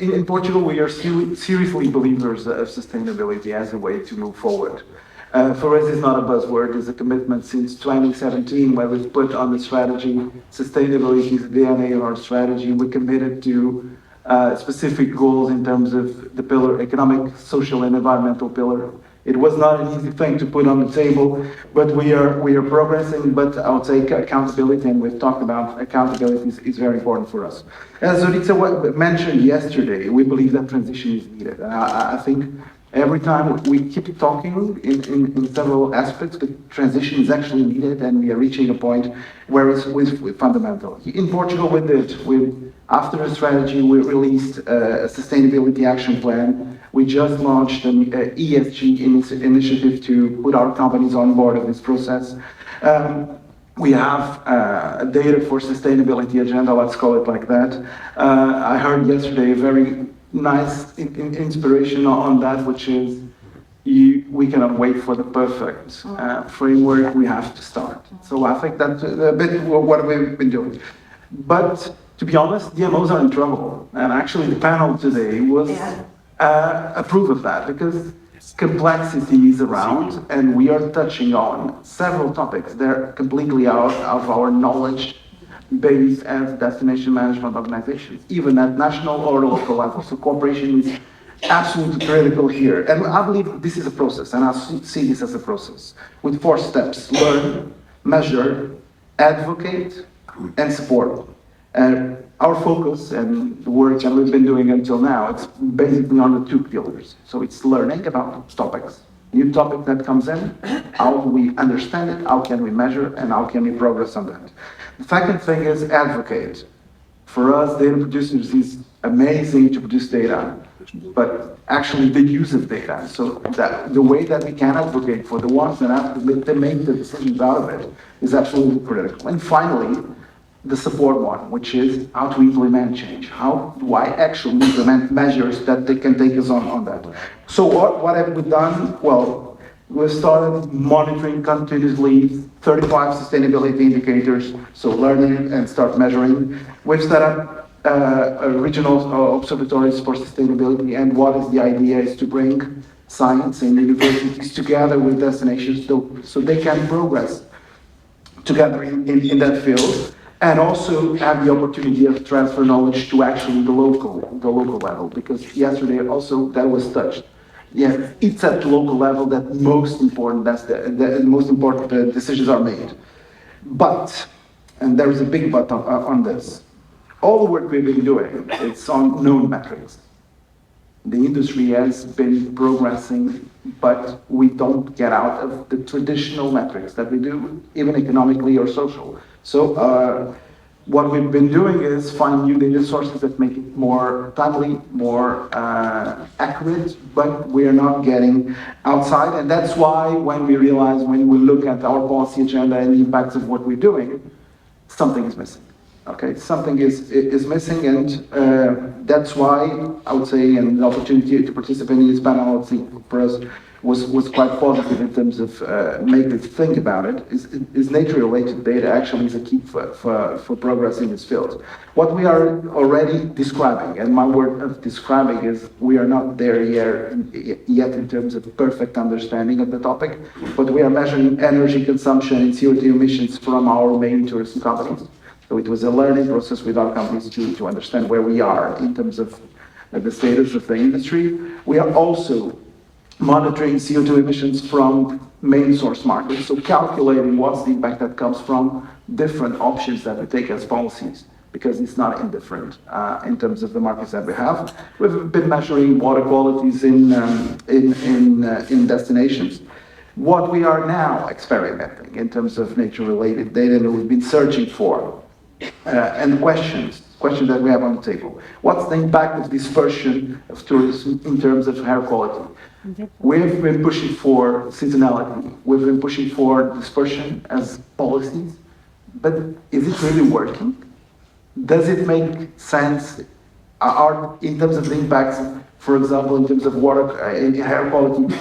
in Portugal, we are seriously believers of sustainability as a way to move forward. For us, it's not a buzzword, it's a commitment since 2017, where we've put on the strategy, sustainability is the DNA of our strategy. We're committed to specific goals in terms of the pillar, economic, social, and environmental pillar. It was not an easy thing to put on the table, but we are progressing. But I would say accountability, and we've talked about accountability, is very important for us. As Zorica mentioned yesterday, we believe that transition is needed. And I think every time we keep talking in several aspects, the transition is actually needed, and we are reaching a point where it's fundamental. In Portugal, we did. After a strategy, we released a sustainability action plan. We just launched an ESG initiative to put our companies on board of this process. We have a data for sustainability agenda, let's call it like that. I heard yesterday a very nice inspiration on that, which is we cannot wait for the perfect framework, we have to start. So I think that's a bit what we've been doing. But to be honest, DMOs are in trouble. And actually the panel today was a proof of that, because complexity is around and we are touching on several topics. They're completely out of our knowledge base as destination management organizations, even at national or local level. So cooperation is absolutely critical here. And I believe this is a process, and I see this as a process with 4 steps: learn, measure, advocate, and support. Our focus and the work that we've been doing until now, it's basically on the 2 pillars. So it's learning about topics, new topic that comes in, how do we understand it, how can we measure, and how can we progress on that. The second thing is advocate. For us, data producers, is amazing to produce data, but actually the use of data. So that the way that we can advocate for the ones that have to make the decisions out of it is absolutely critical. And finally, the support one, which is how to implement change. How do I actually implement measures that they can take us on that? So what have we done? Well, we've started monitoring continuously 35 sustainability indicators, so learning and start measuring. We've set up regional observatories for sustainability, and what is the idea is to bring science and universities together with destinations so they can progress together in that field, and also have the opportunity of transfer knowledge to actually the local level, because yesterday also that was touched. Yeah, it's at the local level that most important decisions are made. But, and there is a big but on this, all the work we've been doing, it's on known metrics. The industry has been progressing, but we don't get out of the traditional metrics that we do, even economically or social. So what we've been doing is find new data sources that make it more timely, more accurate, but we are not getting outside. And that's why when we look at our policy agenda and the impacts of what we're doing, something is missing. Okay, something is missing, and that's why I would say, and the opportunity to participate in this panel, I would say, for us was quite positive in terms of making us think about it. Is nature-related data actually is a key for progress in this field? What we are already describing, and my word of describing is we are not there yet in terms of perfect understanding of the topic, but we are measuring energy consumption and CO2 emissions from our main tourism companies. So it was a learning process with our companies to understand where we are in terms of the status of the industry. We are also monitoring CO2 emissions from main source markets, so calculating what's the impact that comes from different options that we take as policies, because it's not indifferent in terms of the markets that we have. We've been measuring water qualities in destinations. What we are now experimenting in terms of nature-related data that we've been searching for, and questions that we have on the table. What's the impact of dispersion of tourism in terms of air quality? We've been pushing for seasonality. We've been pushing for dispersion as policies, but is it really working? Does it make sense? In terms of the impacts, for example, in terms of water, air quality,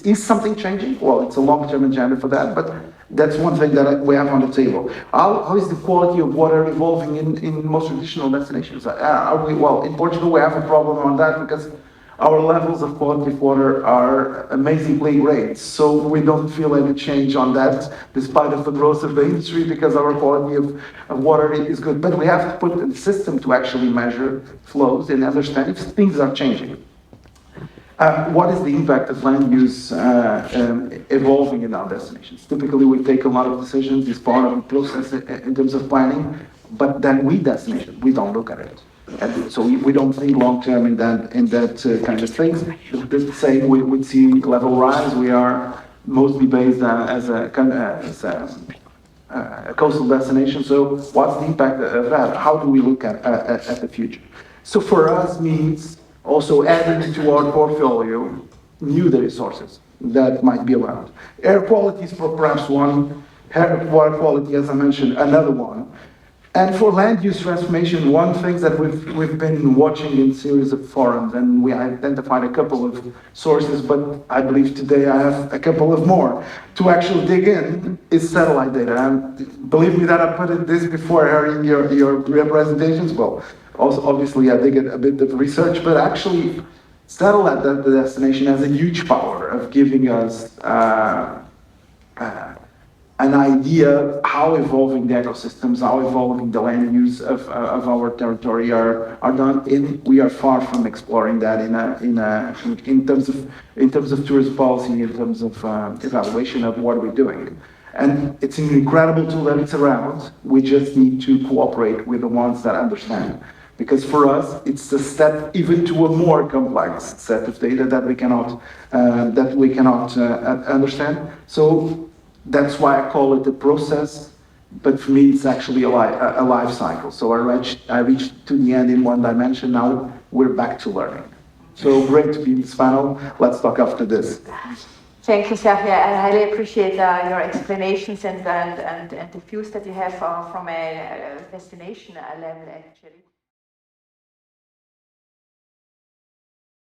is something changing? Well, it's a long-term agenda for that, but That's one thing that we have on the table. How is the quality of water evolving in most traditional destinations? Well, in Portugal, we have a problem on that because our levels of quality of water are amazingly great. So we don't feel any change on that, despite of the growth of the industry, because our quality of water is good. But we have to put a system to actually measure flows and understand if things are changing. What is the impact of land use evolving in our destinations? Typically, we take a lot of decisions as part of the process in terms of planning, but then we don't look at it. And so we don't think long term in that kind of things. The same with sea level rise. We are mostly based as a coastal destination. So what's the impact of that? How do we look at the future? So for us means also adding to our portfolio new data sources that might be around. Air quality is perhaps one, water quality, as I mentioned, another one. And for land use transformation, one thing that we've been watching in series of forums, and we identified a couple of sources, but I believe today I have a couple of more to actually dig in, is satellite data. And believe me that I put this before hearing your presentations. Well, also obviously I did a bit of research, but actually satellite destination has a huge power of giving us an idea how evolving the ecosystems, how evolving the land use of our territory are done. And we are far from exploring that in terms of tourism policy, in terms of evaluation of what we're doing. And it's an incredible tool that it's around. We just need to cooperate with the ones that understand. Because for us, it's a step even to a more complex set of data that we cannot understand. So that's why I call it a process, but for me it's actually a life cycle. So I reached to the end in one dimension, now we're back to learning. So great to be in this panel. Let's talk after this. Thank you, Sergio. I highly appreciate your explanations and the views that you have from a destination level, actually.